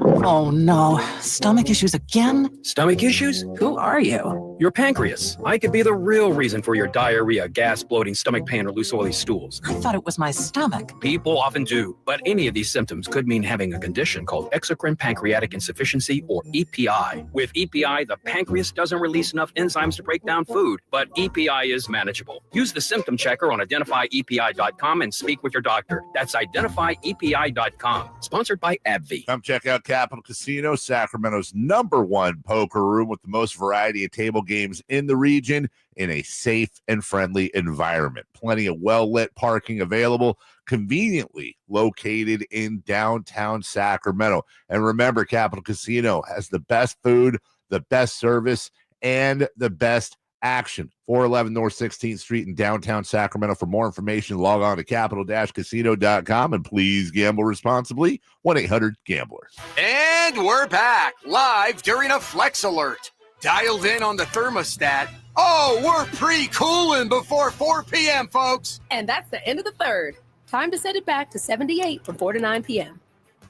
Oh no, stomach issues again? Stomach issues? Who are you? Your pancreas. I could be the real reason for your diarrhea, gas, bloating, stomach pain, or loose oily stools. I thought it was my stomach. People often do, but any of these symptoms could mean having a condition called exocrine pancreatic insufficiency, or EPI. With EPI, the pancreas doesn't release enough enzymes to break down food, but EPI is manageable. Use the symptom checker on identifyepi.com and speak with your doctor. That's identifyepi.com. Sponsored by AbbVie. Come check out Capital Casino, Sacramento's #1 poker room with the most variety of table games in the region in a safe and friendly environment. Plenty of well-lit parking available, conveniently located in downtown Sacramento. And remember, Capital Casino has the best food, the best service, and the best action. 411 North 16th Street in downtown Sacramento. For more information, log on to capital-casino.com, and please gamble responsibly. 1-800-GAMBLER. And we're back live during a Flex Alert. Dialed in on the thermostat. Oh, we're pre-cooling before 4 p.m., folks. And that's the end of the third. Time to set it back to 78 from 4 to 9 p.m.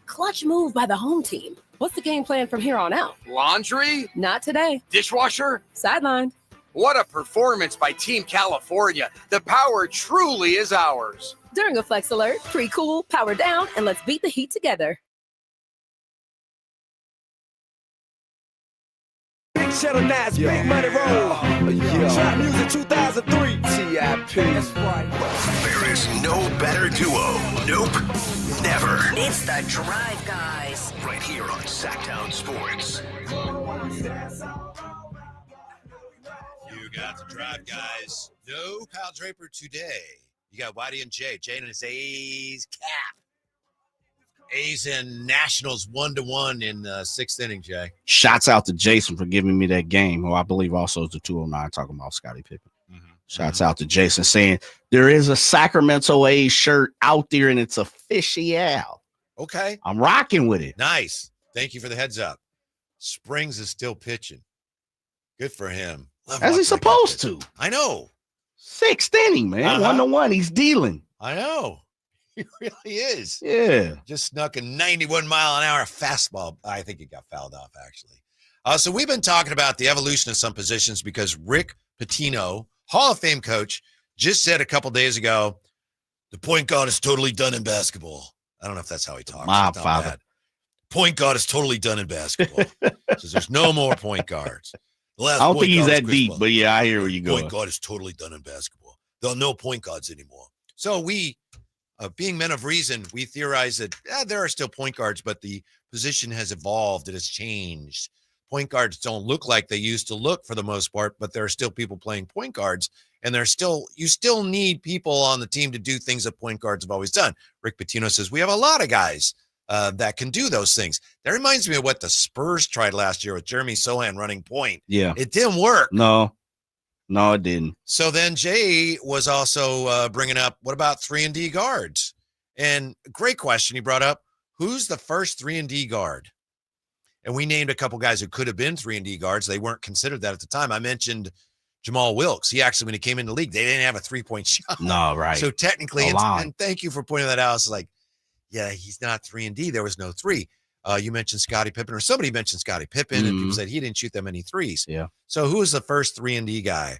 Clutch move by the home team. What's the game plan from here on out? Laundry? Not today. Dishwasher? Sidelined. What a performance by Team California. The power truly is ours. During a Flex Alert, pre-cool, power down, and let's beat the heat together. Big Shadow Nights, Big Money Roll. Trap Music 2003. TIP. That's right. There is no better duo. Nope. Never. It's the Drive Guys. Right here on Sacktown Sports. You got the Drive Guys. No Kyle Draper today. You got Whitey and Jay. Jay and his A's cap. A's and Nationals 1-1 in the sixth inning, Jay. Shouts out to Jason for giving me that game, who I believe also is the 209 talking about Scottie Pippen. Shouts out to Jason saying there is a Sacramento A's shirt out there and it's official. Okay. I'm rocking with it. Nice. Thank you for the heads up. Springs is still pitching. Good for him. As he's supposed to. I know. Sixth inning, man. 1-1. He's dealing. I know. He really is. Yeah. Just snuck a 91-mile-an-hour fastball. I think he got fouled off, actually. So we've been talking about the evolution of some positions because Rick Pitino, Hall of Fame coach, just said a couple days ago, the point guard is totally done in basketball. I don't know if that's how he talks. My father. Bad. Point guard is totally done in basketball. Says there's no more point guards. I don't think he's that deep, but yeah, I hear where you're going. Point guard is totally done in basketball. There are no point guards anymore. So we, being men of reason, we theorize that there are still point guards, but the position has evolved. It has changed. Point guards don't look like they used to look for the most part, but there are still people playing point guards, and you still need people on the team to do things that point guards have always done. Rick Pitino says we have a lot of guys that can do those things. That reminds me of what the Spurs tried last year with Jeremy Sohan running point. Yeah. It didn't work. No, it didn't. So then Jay was also bringing up, what about 3-and-D guards? And great question he brought up. Who's the first 3-and-D guard? And we named a couple guys who could have been 3-and-D guards. They weren't considered that at the time. I mentioned Jamal Wilkes. He actually, when he came in the league, they didn't have a 3-point shot. No, right. So technically, and thank you for pointing that out. It's like, yeah, he's not 3-and-D. There was no 3. You mentioned Scottie Pippen, or somebody mentioned Scottie Pippen, and people said he didn't shoot that many threes. Yeah. So who was the first 3-and-D guy?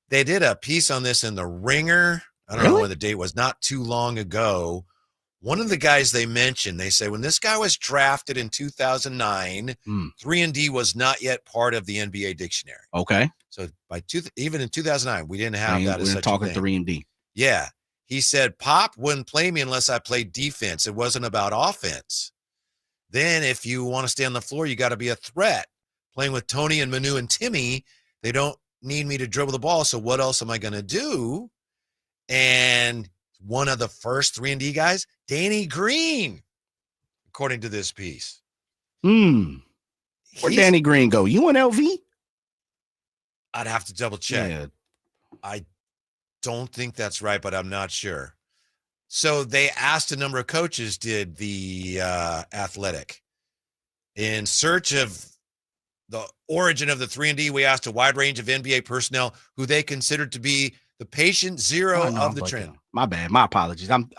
They did a piece on this in the Ringer. I don't know when the date was, not too long ago. One of the guys they mentioned, they say when this guy was drafted in 2009, 3-and-D was not yet part of the NBA dictionary. Okay. So even in 2009, we didn't have that as such a talking thing. 3-and-D. Yeah. He said, Pop wouldn't play me unless I played defense. It wasn't about offense. Then if you want to stay on the floor, you got to be a threat. Playing with Tony and Manu and Timmy, they don't need me to dribble the ball. So what else am I going to do? And one of the first 3-and-D guys, Danny Green, according to this piece. Where'd Danny Green go? UNLV? I'd have to double check. Yeah. I don't think that's right, but I'm not sure. So they asked a number of coaches, did the Athletic. In search of the origin of the 3-and-D, we asked a wide range of NBA personnel who they considered to be the patient zero Oh, no, of the but, trend. my bad. My apologies. I'm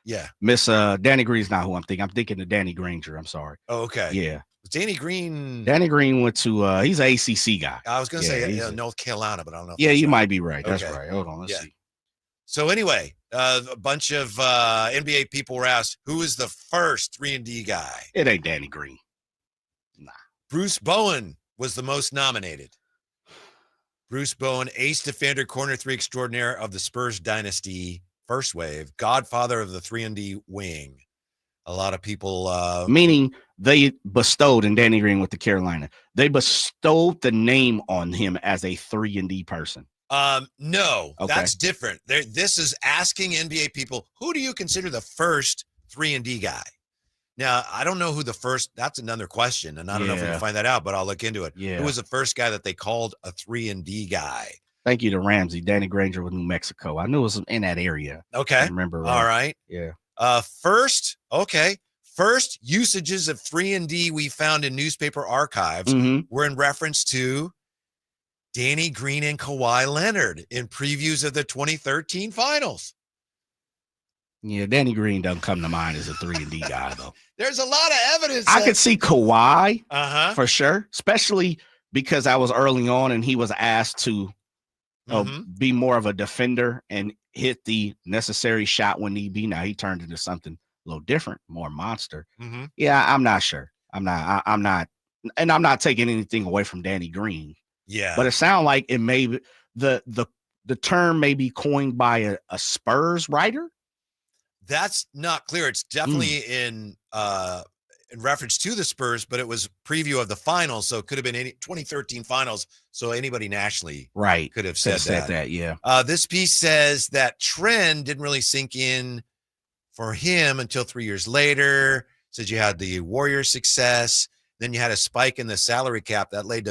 Yeah. Miss Danny Green's not who I'm thinking. I'm thinking of Danny Granger. I'm sorry. Oh, okay. Yeah. Danny Green. Danny Green went to he's an ACC guy. I was going to say he's North Carolina, but I don't know. If yeah, that's you right. might be right. That's Okay. right. Hold on. Let's Yeah. see. So anyway, a bunch of NBA people were asked, who is the first 3-and-D guy? It ain't Danny Green. Nah. Bruce Bowen was the most nominated. Bruce Bowen, ace defender, corner 3 extraordinaire of the Spurs dynasty, first wave, godfather of the 3-and-D wing. A lot of people meaning they bestowed, and Danny Green with the Carolina, they bestowed the name on him as a 3-and-D person. No, Okay. That's different. This is asking NBA people, who do you consider the first 3-and-D guy? Now, I don't know who the first, that's another question, and I don't know if we can find that out, but I'll look into it. Yeah. Who was the first guy that they called a 3-and-D guy? Thank you to Ramsey. Danny Granger with New Mexico. I knew it was in that area. Okay. I remember. All right. Yeah. First usages of 3-and-D we found in newspaper archives were in reference to Danny Green and Kawhi Leonard in previews of the 2013 finals. Yeah, Danny Green doesn't come to mind as a 3-and-D guy, though. There's a lot of evidence. I could see Kawhi for sure, especially because I was early on and he was asked to be more of a defender and hit the necessary shot when need be. Now he turned into something a little different, more monster. Yeah, I'm not sure. I'm not, and I'm not taking anything away from Danny Green. Yeah. But it sounds like it may be the term may be coined by a Spurs writer. That's not clear. It's definitely in reference to the Spurs, but it was preview of the finals, so it could have been any 2013 finals. So anybody nationally could have said that. Yeah. This piece says that trend didn't really sink in for him until 3 years later. Said you had the Warriors success, then you had a spike in the salary cap that led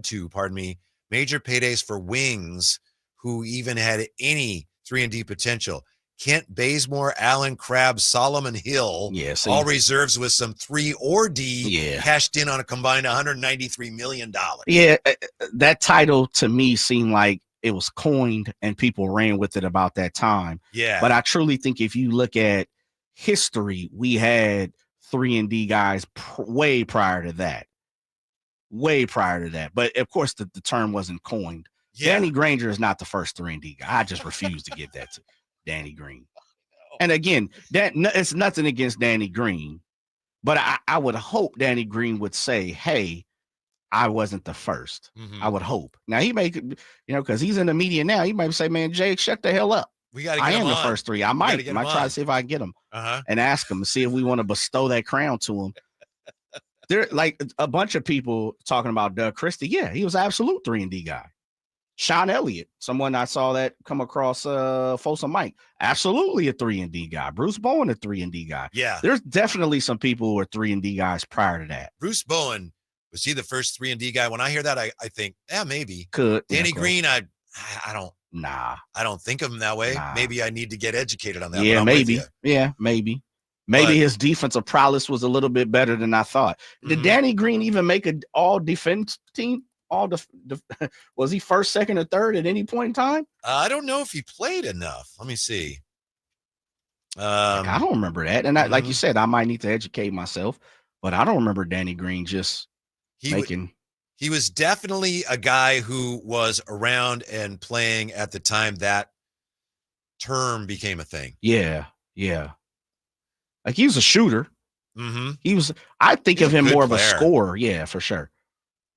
to major paydays for wings who even had any 3-and-D potential. Kent Bazemore, Allen Crabbe, Solomon Hill, all reserves with some 3 or D cashed in on a combined $193 million. Yeah, that title to me seemed like it was coined and people ran with it about that time. Yeah. But I truly think if you look at history, we had 3-and-D guys way prior to that. But of course, the term wasn't coined. Yeah. Danny Granger is not the first 3-and-D guy. I just refuse to give that to Danny Green. And again, it's nothing against Danny Green, but I would hope Danny Green would say, hey, I wasn't the first. I would hope. Now he may, because he's in the media now, he might say, man, Jake, shut the hell up. We got to I get am him the on. first 3. I might try to see if I can get him and ask him to see if we want to bestow that crown to him. There, like a bunch of people talking about Doug Christie. Yeah, he was an absolute 3-and-D guy. Sean Elliott, someone I saw that come across Folsom Mike, absolutely a 3-and-D guy. Bruce Bowen, a 3-and-D guy. Yeah. There's definitely some people who are 3-and-D guys prior to that. Bruce Bowen, was he the first 3-and-D guy? When I hear that, I think, yeah, maybe. Could. Danny Green, I don't. Nah. I don't think of him that way. Nah. Maybe I need to get educated on that. Yeah, maybe. Yeah, maybe. Maybe his defensive prowess was a little bit better than I thought. Did Danny Green even make an all-defense team? Was he first, second, or third at any point in time? I don't know if he played enough. Let me see. I don't remember that. And like you said, I might need to educate myself, but I don't remember Danny Green He was definitely a guy who was around and playing at the time that term became a thing. Yeah. Like he was a shooter. I think of him more of a scorer. Yeah, for sure.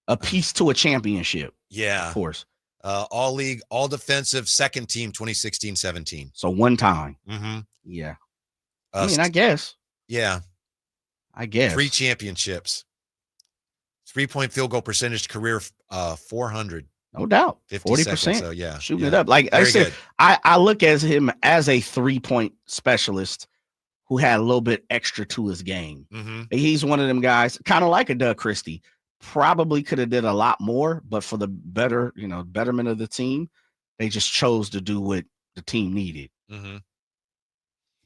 A piece to a championship. Yeah. Of course. All league, all defensive, second team, 2016-17. So one time. Yeah. I mean, I guess. Yeah. I guess. 3 championships. 3-point field goal percentage, career 400. No doubt. 40%. So yeah. Shooting it up. Like I said, I look at him as a 3-point specialist who had a little bit extra to his game. He's one of them guys, kind of like a Doug Christie. Probably could have did a lot more, but for the betterment of the team, they just chose to do what the team needed.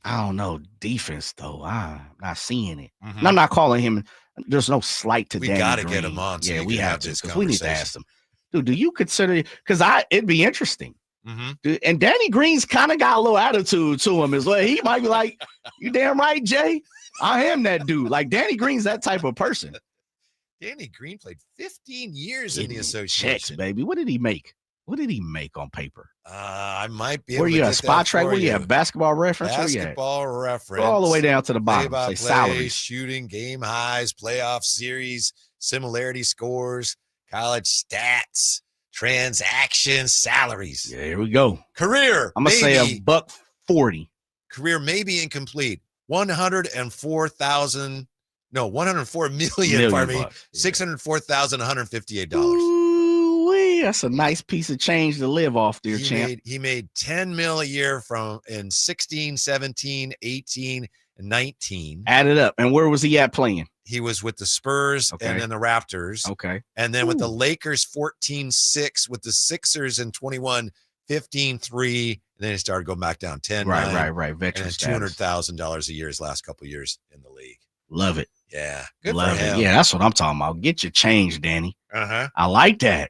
I don't know. Defense, though, I'm not seeing it. And I'm not calling him. There's no slight to Danny Green. We got to get him on. So yeah, we have to, this because we need to ask him. Dude, do you consider, because it'd be interesting. Dude, and Danny Green's kind of got a little attitude to him as well. He might be like, "You damn right, Jay. I am that dude." Like Danny Green's that type of person. Danny Green played 15 years in the Checks, association. baby. What did he make? What did he make on paper? I might be able Where to you get at? Spot that track? for Where you at? Basketball reference? Where you at? Basketball reference. Go all the way down to the bottom. Play-by-play, Say salaries. shooting, game highs, playoff series, similarity scores, college stats, transactions, salaries. Yeah, here we go. Career. I'm gonna say $140. Career may be incomplete. 104 million. Pardon me. $604,158. Ooh-wee, that's a nice piece of change to live off, dear champ. He made $10 million a year in 16, 17, 18, and 19. Add it up. And where was he at playing? He was with the Spurs and then the Raptors. Okay. And then with the Lakers 14-6, with the Sixers in 21, 15-3. And then he started going back down 10. Right. Veteran and $200,000 a year his last couple of years in the league. Love it. Yeah. Good Love for him. it. Yeah, that's what I'm talking about. Get your change, Danny. Uh-huh. I like that.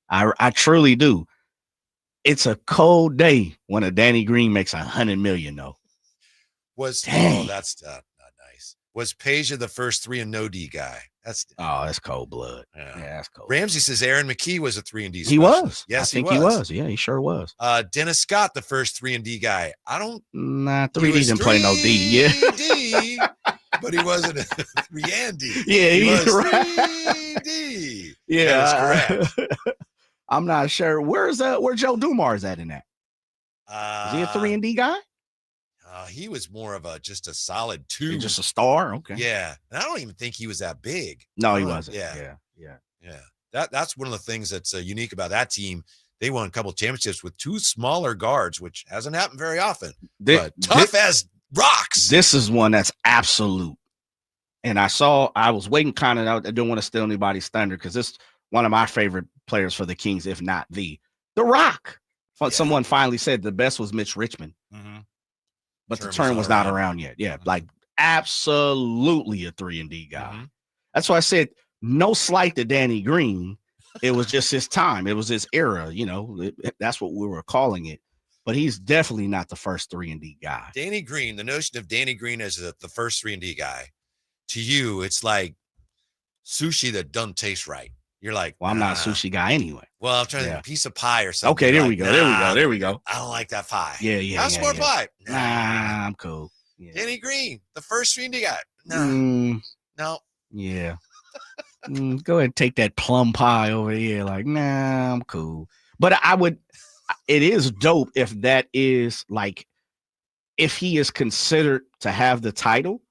I truly do. It's a cold day when a Danny Green makes $100 million, though. That's not nice. Was Peja the first 3 and no D guy? That's cold blood. Yeah, that's cold. Ramsey says Aaron McKee was a 3 and D. He was. Yes, I think he was. Yeah, he sure was. Dennis Scott, the first 3 and D guy. 3D didn't play no D. Yeah. D, but he wasn't a 3 and D. Yeah, he was right. 3D. Yeah, that is correct. I'm not sure. Where Joe Dumars at in that? Is he a 3 and D guy? He was more of just a solid 2. Just a star. Okay. Yeah. And I don't even think he was that big. No, he wasn't. Yeah. Yeah. That's one of the things that's unique about that team. They won a couple championships with 2 smaller guards, which hasn't happened very often. But tough as rocks. This is one that's absolute. And I was waiting kind of out. I don't want to steal anybody's thunder because this is one of my favorite players for the Kings, if not The Rock. Someone finally said the best was Mitch Richmond. But the term was not around yet. Yeah, like absolutely a 3 and D guy. That's why I said no slight to Danny Green. It was just his time. It was his era. That's what we were calling it. But he's definitely not the first 3 and D guy. Danny Green, the notion of Danny Green as the first 3 and D guy, to you, it's like sushi that doesn't taste right. You're like, well, I'm not a sushi guy anyway. Well, I'm trying to think a piece of pie or something. Okay, there we go. There we go. I don't like that pie. Yeah. Have some more pie. Nah, I'm cool. Yeah. Danny Green, the first 3 and D guy. No. Yeah. Go ahead and take that plum pie over here. Like, nah, I'm cool. But it is dope if that is like, if he is considered to have the title,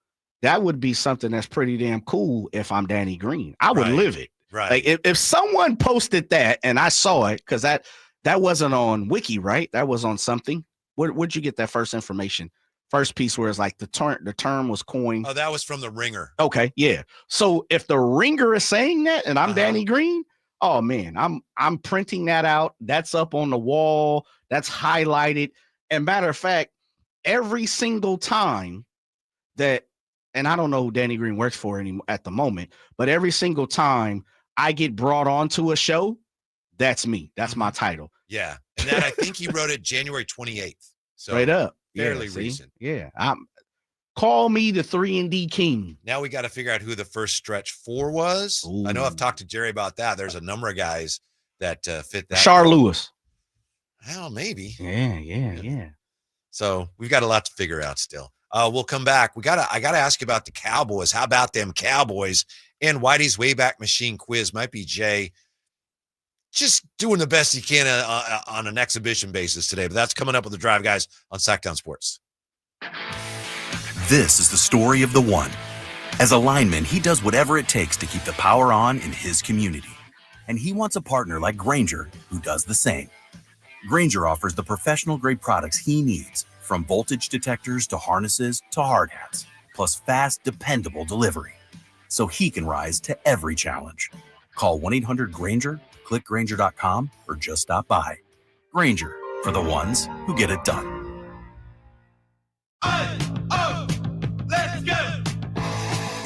that would be something that's pretty damn cool if I'm Danny Green. I would live it. Right. Like if someone posted that and I saw it, because that wasn't on Wiki, right? That was on something. Where'd you get that first information? First piece where it's like the term was coined. Oh, that was from the Ringer. Okay, yeah. So if the Ringer is saying that and I'm Danny Green, oh man, I'm printing that out. That's up on the wall. That's highlighted. And matter of fact, every single time that, and I don't know who Danny Green works for anymore at the moment, but every single time I get brought onto a show, that's me. That's my title. Yeah. And then I think he wrote it January 28th. So straight up. Fairly recent. Yeah. Call me the 3 and D king. Now we got to figure out who the first stretch 4 was. Ooh. I know I've talked to Jerry about that. There's a number of guys that fit that. Rashard Lewis. Well, maybe. Yeah. So we've got a lot to figure out still. We'll come back. I gotta ask you about the Cowboys. How about them Cowboys? And Whitey's Wayback Machine quiz might be Jay just doing the best he can on an exhibition basis today. But that's coming up with the Drive Guys on Sacktown Sports. This is the story of the one. As a lineman, he does whatever it takes to keep the power on in his community. And he wants a partner like Grainger who does the same. Grainger offers the professional-grade products he needs, from voltage detectors to harnesses to hard hats, plus fast, dependable delivery, so he can rise to every challenge. Call 1-800-GRAINGER, click Grainger.com, or just stop by. Grainger, for the ones who get it done. Let's go!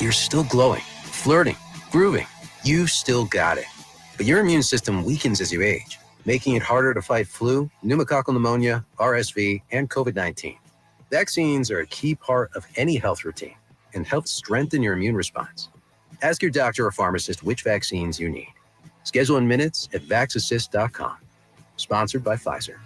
You're still glowing, flirting, grooving. You still got it. But your immune system weakens as you age. making it harder to fight flu, pneumococcal pneumonia, RSV, and COVID-19. Vaccines are a key part of any health routine and help strengthen your immune response. Ask your doctor or pharmacist which vaccines you need. Schedule in minutes at vaxassist.com. Sponsored by Pfizer.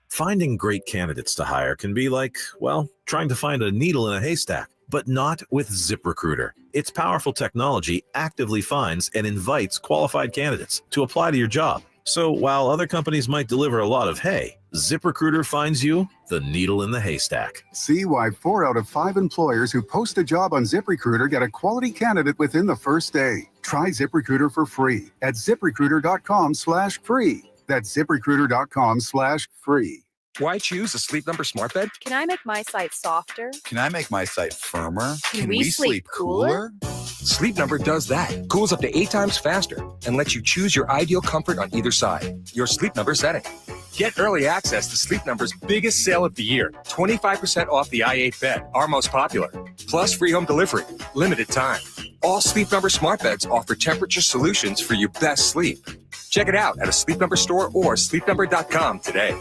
Finding great candidates to hire can be like, well, trying to find a needle in a haystack, but not with ZipRecruiter. Its powerful technology actively finds and invites qualified candidates to apply to your job. So while other companies might deliver a lot of hay, ZipRecruiter finds you the needle in the haystack. See why 4 out of 5 employers who post a job on ZipRecruiter get a quality candidate within the first day. Try ZipRecruiter for free at ZipRecruiter.com/free. That's ZipRecruiter.com/free. Why choose a Sleep Number smart bed? Can I make my site softer? Can I make my site firmer? Can we sleep cooler? Sleep Number does that. Cools up to 8 times faster and lets you choose your ideal comfort on either side. Your Sleep Number setting. Get early access to Sleep Number's biggest sale of the year. 25% off the i8 bed, our most popular. Plus free home delivery. Limited time. All Sleep Number smart beds offer temperature solutions for your best sleep. Check it out at a Sleep Number store or sleepnumber.com today.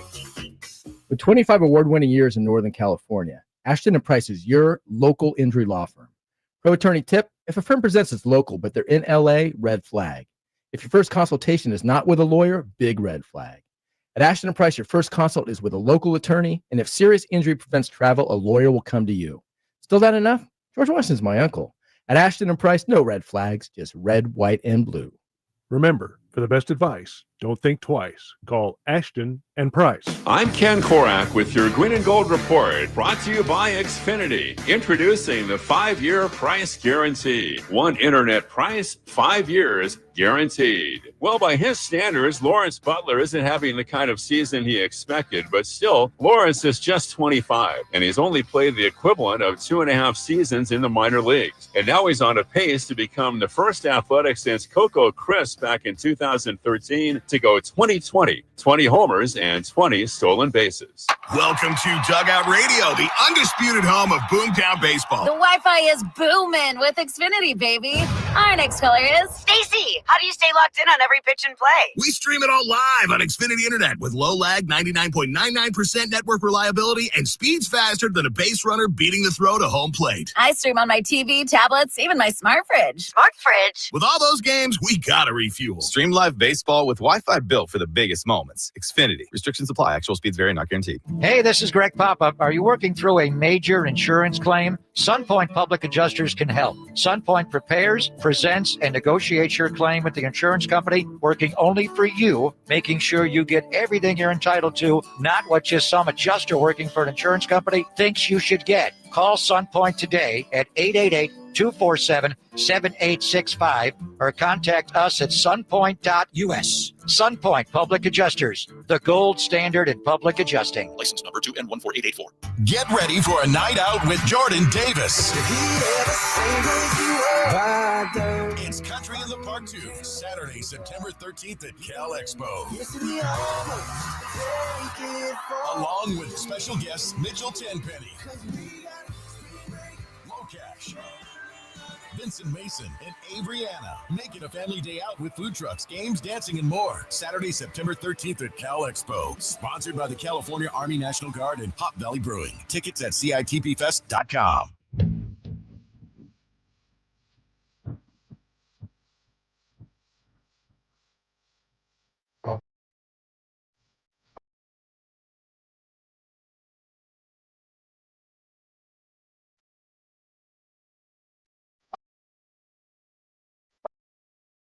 With 25 award-winning years in Northern California, Ashton & Price is your local injury law firm. Pro attorney tip: if a firm presents as local but they're in LA, red flag. If your first consultation is not with a lawyer, big red flag. At Ashton & Price, your first consult is with a local attorney, and if serious injury prevents travel, a lawyer will come to you. Still not enough? George Washington's my uncle. At Ashton & Price, no red flags, just red, white, and blue. Remember, for the best advice, don't think twice. Call Ashton and Price. I'm Ken Korak with your Green and Gold Report, brought to you by Xfinity. Introducing the 5-year price guarantee. One internet price, 5 years guaranteed. Well, by his standards, Lawrence Butler isn't having the kind of season he expected, but still, Lawrence is just 25, and he's only played the equivalent of 2.5 seasons in the minor leagues. And now he's on a pace to become the first athletic since Coco Crisp back in 2013 to go 20-20, 20 homers and 20 stolen bases. Welcome to Dugout Radio, the undisputed home of Boomtown Baseball. The Wi-Fi is booming with Xfinity, baby. Our next caller is Stacy. How do you stay locked in on every pitch and play? We stream it all live on Xfinity Internet with low lag, 99.99% network reliability, and speeds faster than a base runner beating the throw to home plate. I stream on my TV, tablets, even my smart fridge. Smart fridge. With all those games, we gotta refuel. Stream live baseball with Wi-Fi built for the biggest moments. Xfinity. Restrictions apply. Actual speeds vary, not guaranteed. Hey, this is Greg Papa. Are you working through a major insurance claim? SunPoint Public Adjusters can help. SunPoint prepares, presents, and negotiates your claim with the insurance company, working only for you, making sure you get everything you're entitled to, not what just some adjuster working for an insurance company thinks you should get. Call SunPoint today at 888-247-7865 or contact us at sunpoint.us. SunPoint Public Adjusters, the gold standard in public adjusting. License number 2N14884. Get ready for a night out with Jordan Davis. It's Country in the Park 2, Saturday, September 13th at Cal Expo. Along with special guests Mitchell Tenpenny, Locash, Vincent Mason, and Avriana. Make it a family day out with food trucks, games, dancing, and more. Saturday, September 13th at Cal Expo. Sponsored by the California Army National Guard and Hop Valley Brewing. Tickets at CITPFest.com.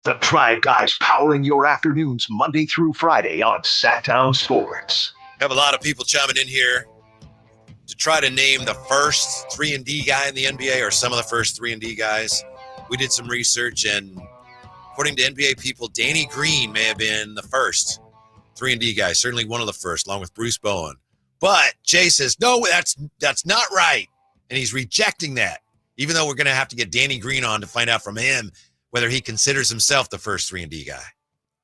The Tribe Guys powering your afternoons Monday through Friday on Sacktown Sports. Have a lot of people chiming in here to try to name the first 3-and-D guy in the NBA or some of the first 3-and-D guys. We did some research, and according to NBA people, Danny Green may have been the first 3-and-D guy, certainly one of the first, along with Bruce Bowen. But Jay says, no, that's not right, and he's rejecting that, even though we're going to have to get Danny Green on to find out from him whether he considers himself the first 3-and-D guy.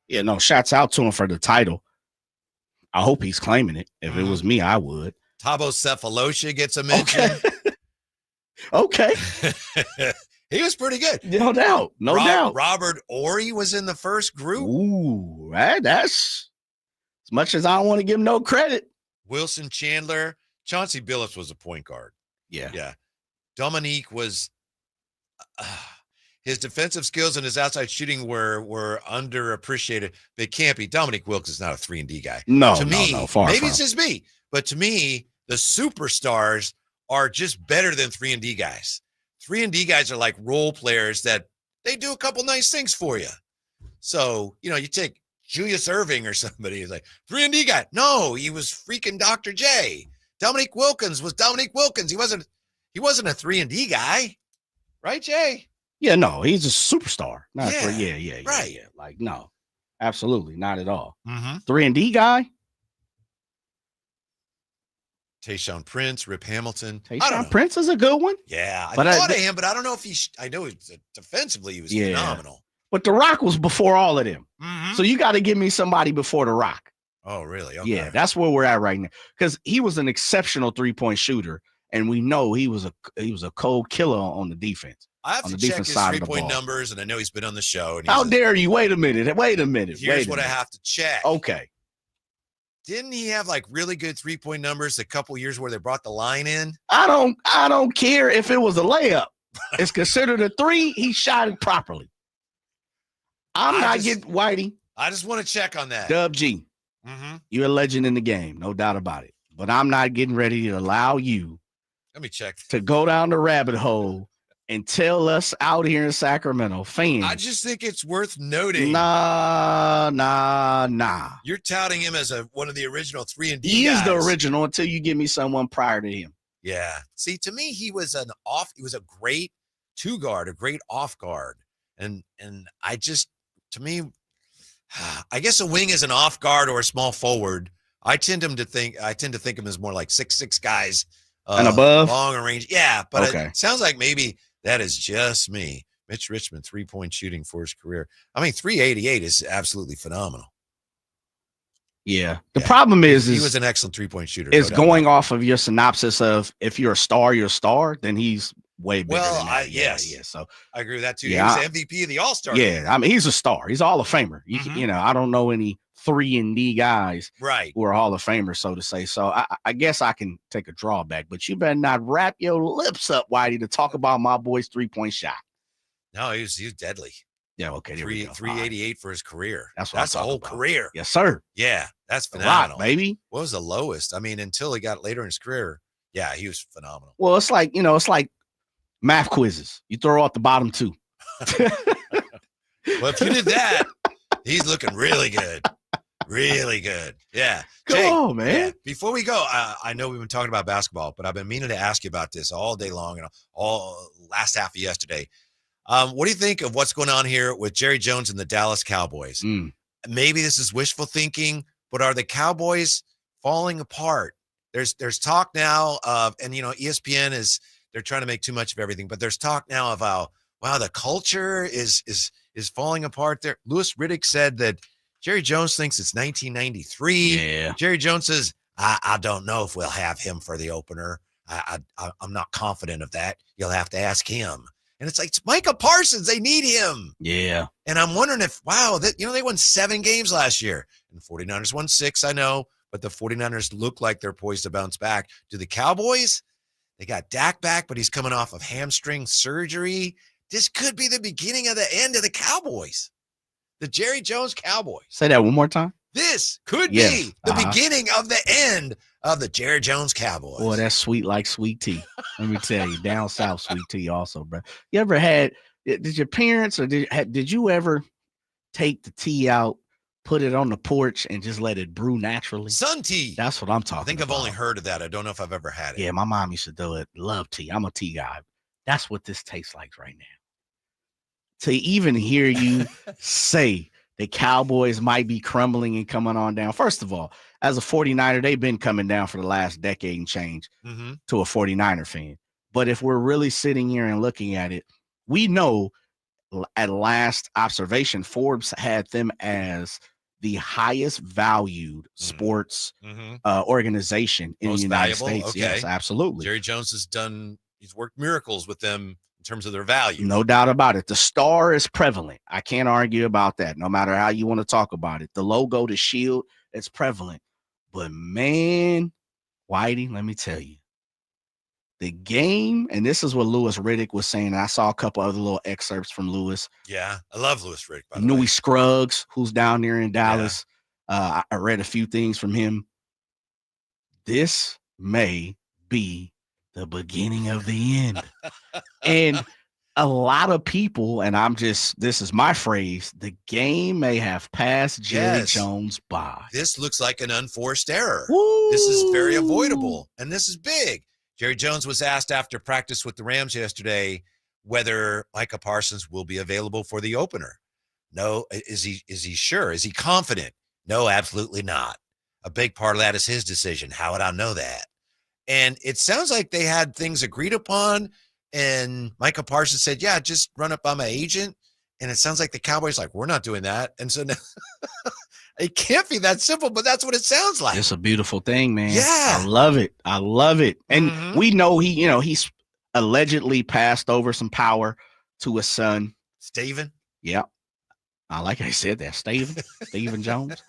Yeah, no, shouts out to him for the title. I hope he's claiming it. If it was me, I would. Thabo Cephalosha gets a mention. Okay. He was pretty good. No doubt. No doubt. Robert Ory was in the first group. Ooh, that's as much as I don't want to give him no credit. Wilson Chandler. Chauncey Billups was a point guard. Yeah. Yeah. Dominique was his defensive skills and his outside shooting were underappreciated. They can't be. Dominique Wilkes is not a 3-and-D guy. No, to me, far maybe from. it's just me, but to me, the superstars are just better than 3-and-D guys. 3-and-D guys are like role players that they do a couple nice things for you. So, you take Julius Erving or somebody. He's like, 3-and-D guy. No, he was freaking Dr. J. Dominique Wilkins was Dominique Wilkins. He wasn't a 3-and-D guy. Right, Jay? Yeah, no, he's a superstar. Not Yeah, right. Yeah. Like, no, absolutely not at all. Mm-hmm. 3-and-D guy? Tayshaun Prince, Rip Hamilton. Tayshaun Prince is a good one. Yeah, I But thought of him, but I don't know if I know defensively he was phenomenal. But The Rock was before all of them. Mhm. So you got to give me somebody before The Rock. Oh, really? Okay. Yeah, that's where we're at right now. Because he was an exceptional 3-point shooter, and we know he was a cold killer on the defense. I have on to the check defense his side of the 3-point ball. numbers, and I know he's been on the show. And How dare you? Wait a minute. Here's what I have to check. Okay. Didn't he have like really good 3-point numbers a couple years where they brought the line in? I don't care if it was a layup. It's considered a 3. He shot it properly. I'm not getting Whitey. I just want to check on that. Dub G. Mm-hmm. You're a legend in the game, no doubt about it. But I'm not getting ready to allow you Let me check. to go down the rabbit hole and tell us out here in Sacramento fans. I just think it's worth noting. Nah. You're touting him as one of the original 3-and-D He guys. is the original until you give me someone prior to him. Yeah. See, to me, he was a great 2-guard, a great off guard. And I just, to me, I guess a wing is an off guard or a small forward. I tend to think him as more like 6'6" guys. And above? Long range. Yeah. But Okay. it sounds like maybe that is just me. Mitch Richmond, 3-point shooting for his career. I mean, 388 is absolutely phenomenal. Yeah. The problem is he was an excellent 3-point shooter. Is no doubt going about off of your synopsis of if you're a star, you're a star, then he's way bigger Well, than that. yes. Yeah. So I agree with that too. Yeah, He was the MVP of the All-Star. yeah, I mean, he's a star. He's a Hall of Famer. Mhm. You know, I don't know any 3-and-D guys Right. who are Hall of Famers, so to say. So I guess I can take a drawback, but you better not wrap your lips up, Whitey, to talk about my boy's 3-point shot. No, he was deadly. Yeah, okay. There we go. 388 for his career. That's what I'm a talking whole about. career. Yes, sir. Yeah, that's A lot, phenomenal. baby. What was the lowest? I mean, until he got later in his career. Yeah, he was phenomenal. Well, it's like math quizzes. You throw out the bottom 2. Well, if you did that, he's looking really good. Really good. Yeah. Come on, man. yeah, before we go, I know we've been talking about basketball, but I've been meaning to ask you about this all day long and all last half of yesterday. What do you think of what's going on here with Jerry Jones and the Dallas Cowboys? Maybe this is wishful thinking, but are the Cowboys falling apart? There's talk now of, and ESPN they're trying to make too much of everything, but there's talk now of how, wow, the culture is falling apart there. Louis Riddick said that Jerry Jones thinks it's 1993. Yeah. Jerry Jones says, I don't know if we'll have him for the opener. I'm not confident of that. You'll have to ask him. And it's like, it's Micah Parsons. They need him. Yeah. And I'm wondering if, they won 7 games last year. And the 49ers won 6, I know. But the 49ers look like they're poised to bounce back. Do the Cowboys? They got Dak back, but he's coming off of hamstring surgery. This could be the beginning of the end of the Cowboys. The Jerry Jones Cowboys. Say that one more time. This could Yes. be the beginning of the end of the Jerry Jones Cowboys. Boy, that's sweet like sweet tea. Let me tell you, down south sweet tea also, bro. You ever had, did your parents or did you ever take the tea out, put it on the porch and just let it brew naturally? Sun tea. That's what I'm talking I think about. I've only heard of that. I don't know if I've ever had it. Yeah, my mom used to do it. Love tea. I'm a tea guy. That's what this tastes like right now. To even hear you say the Cowboys might be crumbling and coming on down. First of all, as a 49er, they've been coming down for the last decade and change to a 49er fan. But if we're really sitting here and looking at it, we know at last observation, Forbes had them as the highest valued sports organization in Most the United valuable? States. Yes, Okay. absolutely. Jerry Jones he's worked miracles with them in terms of their value. No doubt about it. The star is prevalent. I can't argue about that, no matter how you want to talk about it. The logo, the shield, it's prevalent. But, man, Whitey, let me tell you, the game, and this is what Louis Riddick was saying, and I saw a couple other little excerpts from Louis. Yeah, I love Louis Riddick, by the way. Newey Scruggs, who's down there in Dallas. I read a few things from him. This may be the beginning of the end. And a lot of people, and this is my phrase, the game may have passed Jerry Jones by. This looks like an unforced error. Woo! This is very avoidable, and this is big. Jerry Jones was asked after practice with the Rams yesterday whether Micah Parsons will be available for the opener. No. Is he sure? Is he confident? No, absolutely not. A big part of that is his decision. How would I know that? And it sounds like they had things agreed upon, and Micah Parsons said, yeah, just run it by my agent. And it sounds like the Cowboys like, we're not doing that. And so now it can't be that simple, but that's what it sounds like. It's a beautiful thing, man. Yeah. I love it. I love it. And we know he's allegedly passed over some power to his son. Steven? Yeah. I like I said that. Steven Jones.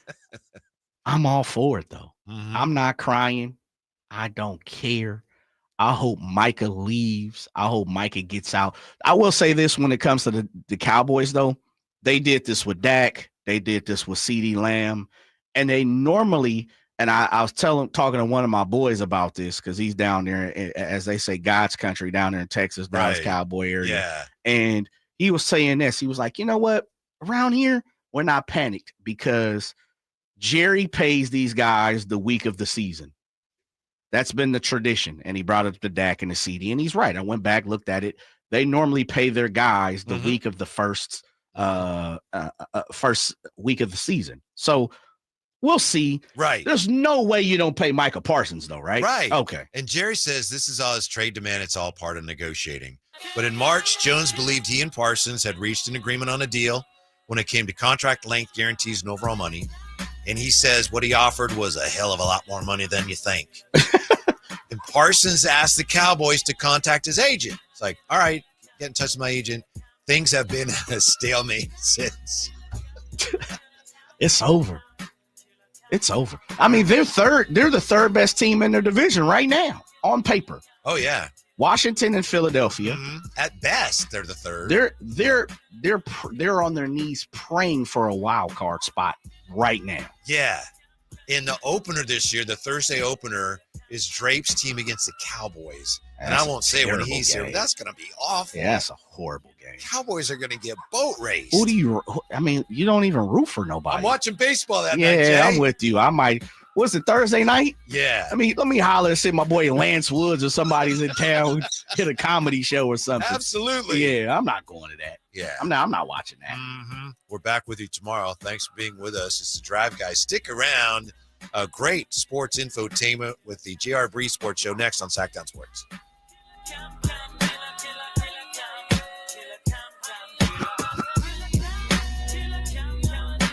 I'm all for it, though. I'm not crying. I don't care. I hope Micah leaves. I hope Micah gets out. I will say this when it comes to the Cowboys, though. They did this with Dak. They did this with CeeDee Lamb. And they normally, and I was talking to one of my boys about this because he's down there, as they say, God's country down there in Texas, Dallas Cowboy area. Yeah. And he was saying this. He was like, you know what? Around here, we're not panicked because Jerry pays these guys the week of the season. That's been the tradition. And he brought up the Dak and the CD, and he's right. I went back, looked at it. They normally pay their guys the week of the first week of the season. So we'll see. Right. There's no way you don't pay Micah Parsons, though, right? Right. Okay. And Jerry says this is all his trade demand. It's all part of negotiating. But in March, Jones believed he and Parsons had reached an agreement on a deal when it came to contract length, guarantees, and overall money. And he says what he offered was a hell of a lot more money than you think. And Parsons asked the Cowboys to contact his agent. It's like, all right, get in touch with my agent. Things have been a stalemate since. It's over. It's over. I mean, they're the third best team in their division right now on paper. Oh, yeah. Washington and Philadelphia. At best, they're the third. They're on their knees praying for a wild card spot right now. Yeah. In the opener this year, the Thursday opener is Drape's team against the Cowboys. And I won't say when he's here, but that's going to be awful. Yeah, that's a horrible game. Cowboys are going to get boat raced. You don't even root for nobody. I'm watching baseball that night, Yeah, Jay. I'm with you. I might. Was it Thursday night? Yeah. I mean, let me holler and see my boy Lance Woods or somebody's in town, hit a comedy show or something. Absolutely. Yeah, I'm not going to that. Yeah. I'm not watching that. We're back with you tomorrow. Thanks for being with us. It's the Drive Guys. Stick around. A great sports infotainment with the J.R. Bree Sports Show next on Sacktown Sports.